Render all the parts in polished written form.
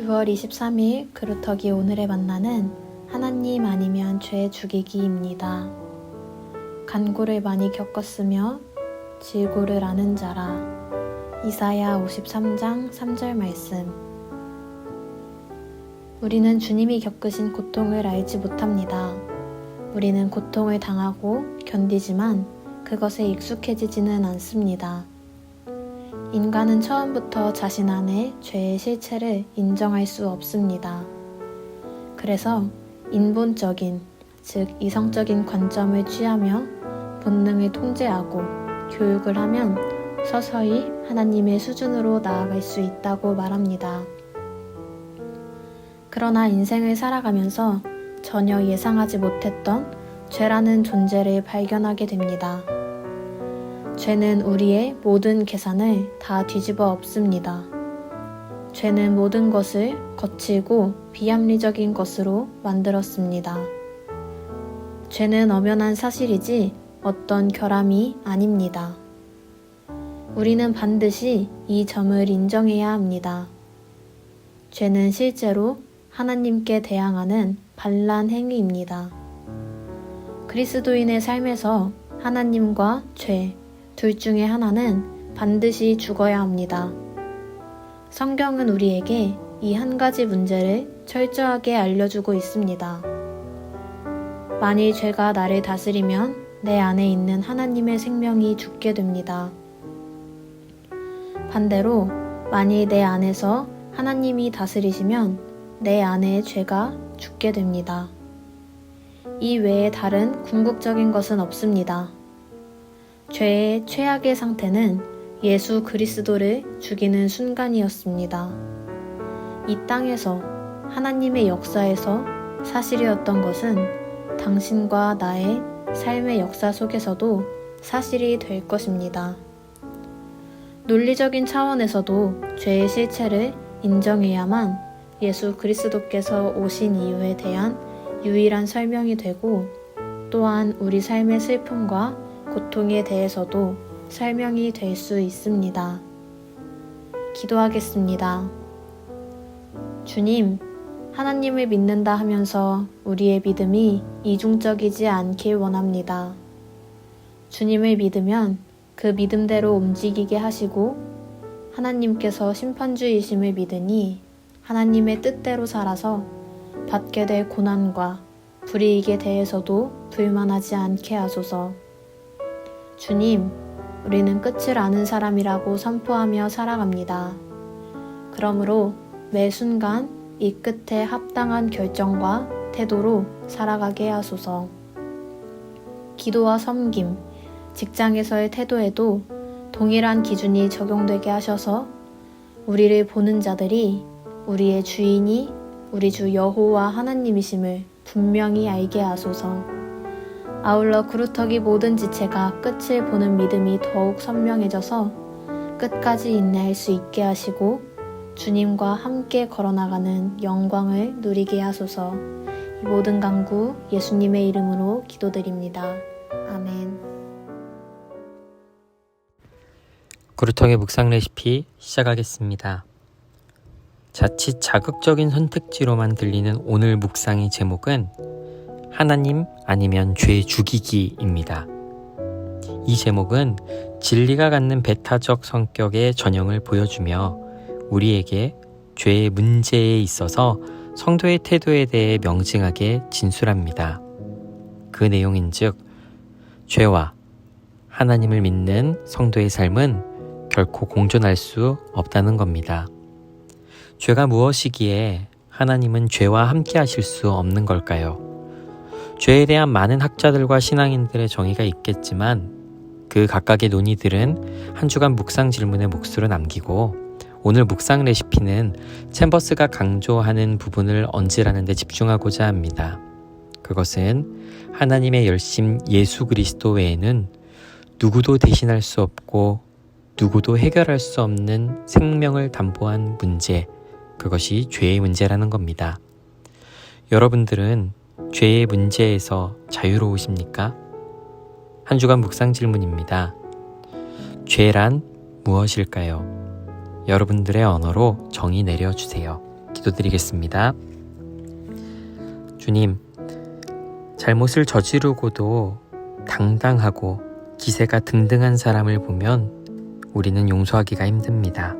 6월 23일 그루터기 오늘의 만나는 하나님 아니면 죄 죽이기입니다. 간고를 많이 겪었으며 질고를 아는 자라. 이사야 53장 3절 말씀. 우리는 주님이 겪으신 고통을 알지 못합니다. 우리는 고통을 당하고 견디지만 그것에 익숙해지지는 않습니다. 인간은 처음부터 자신 안에 죄의 실체를 인정할 수 없습니다. 그래서 인본적인, 즉 이성적인 관점을 취하며 본능을 통제하고 교육을 하면 서서히 하나님의 수준으로 나아갈 수 있다고 말합니다. 그러나 인생을 살아가면서 전혀 예상하지 못했던 죄라는 존재를 발견하게 됩니다. 죄는 우리의 모든 계산을 다 뒤집어 엎습니다. 죄는 모든 것을 거칠고 비합리적인 것으로 만들었습니다. 죄는 엄연한 사실이지 어떤 결함이 아닙니다. 우리는 반드시 이 점을 인정해야 합니다. 죄는 실제로 하나님께 대항하는 반란 행위입니다. 그리스도인의 삶에서 하나님과 죄, 둘 중에 하나는 반드시 죽어야 합니다. 성경은 우리에게 이 한 가지 문제를 철저하게 알려주고 있습니다. 만일 죄가 나를 다스리면 내 안에 있는 하나님의 생명이 죽게 됩니다. 반대로 만일 내 안에서 하나님이 다스리시면 내 안의 죄가 죽게 됩니다. 이 외에 다른 궁극적인 것은 없습니다. 죄의 최악의 상태는 예수 그리스도를 죽이는 순간이었습니다. 이 땅에서 하나님의 역사에서 사실이었던 것은 당신과 나의 삶의 역사 속에서도 사실이 될 것입니다. 논리적인 차원에서도 죄의 실체를 인정해야만 예수 그리스도께서 오신 이유에 대한 유일한 설명이 되고 또한 우리 삶의 슬픔과 고통에 대해서도 설명이 될 수 있습니다. 기도하겠습니다. 주님, 하나님을 믿는다 하면서 우리의 믿음이 이중적이지 않길 원합니다. 주님을 믿으면 그 믿음대로 움직이게 하시고 하나님께서 심판주이심을 믿으니 하나님의 뜻대로 살아서 받게 될 고난과 불이익에 대해서도 불만하지 않게 하소서. 주님, 우리는 끝을 아는 사람이라고 선포하며 살아갑니다. 그러므로 매 순간 이 끝에 합당한 결정과 태도로 살아가게 하소서. 기도와 섬김, 직장에서의 태도에도 동일한 기준이 적용되게 하셔서 우리를 보는 자들이 우리의 주인이 우리 주 여호와 하나님이심을 분명히 알게 하소서. 아울러 그루터기 모든 지체가 끝을 보는 믿음이 더욱 선명해져서 끝까지 인내할 수 있게 하시고 주님과 함께 걸어나가는 영광을 누리게 하소서. 이 모든 간구 예수님의 이름으로 기도드립니다. 아멘. 그루터기 묵상 레시피 시작하겠습니다. 자칫 자극적인 선택지로만 들리는 오늘 묵상의 제목은 하나님 아니면 죄 죽이기입니다. 이 제목은 진리가 갖는 배타적 성격의 전형을 보여주며 우리에게 죄의 문제에 있어서 성도의 태도에 대해 명징하게 진술합니다. 그 내용인즉 죄와 하나님을 믿는 성도의 삶은 결코 공존할 수 없다는 겁니다. 죄가 무엇이기에 하나님은 죄와 함께 하실 수 없는 걸까요? 죄에 대한 많은 학자들과 신앙인들의 정의가 있겠지만 그 각각의 논의들은 한 주간 묵상 질문의 몫으로 남기고 오늘 묵상 레시피는 챔버스가 강조하는 부분을 얹으라는 데 집중하고자 합니다. 그것은 하나님의 열심 예수 그리스도 외에는 누구도 대신할 수 없고 누구도 해결할 수 없는 생명을 담보한 문제, 그것이 죄의 문제라는 겁니다. 여러분들은 죄의 문제에서 자유로우십니까? 한 주간 묵상 질문입니다. 죄란 무엇일까요? 여러분들의 언어로 정의 내려주세요. 기도드리겠습니다. 주님, 잘못을 저지르고도 당당하고 기세가 등등한 사람을 보면 우리는 용서하기가 힘듭니다.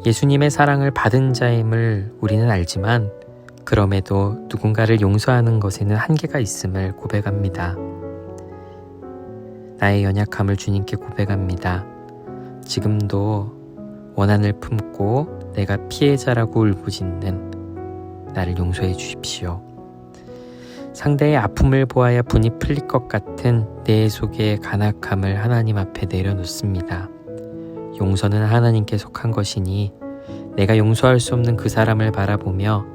예수님의 사랑을 받은 자임을 우리는 알지만 그럼에도 누군가를 용서하는 것에는 한계가 있음을 고백합니다. 나의 연약함을 주님께 고백합니다. 지금도 원한을 품고 내가 피해자라고 울부짖는 나를 용서해 주십시오. 상대의 아픔을 보아야 분이 풀릴 것 같은 내 속의 간악함을 하나님 앞에 내려놓습니다. 용서는 하나님께 속한 것이니 내가 용서할 수 없는 그 사람을 바라보며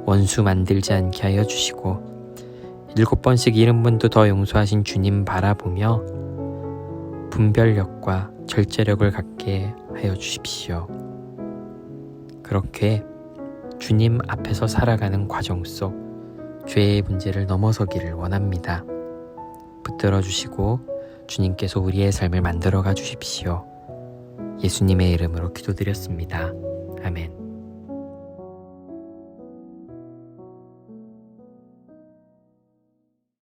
원수 만들지 않게 하여 주시고 7번씩 70번도 더 용서하신 주님 바라보며 분별력과 절제력을 갖게 하여 주십시오. 그렇게 주님 앞에서 살아가는 과정 속 죄의 문제를 넘어서기를 원합니다. 붙들어 주시고 주님께서 우리의 삶을 만들어가 주십시오. 예수님의 이름으로 기도드렸습니다. 아멘.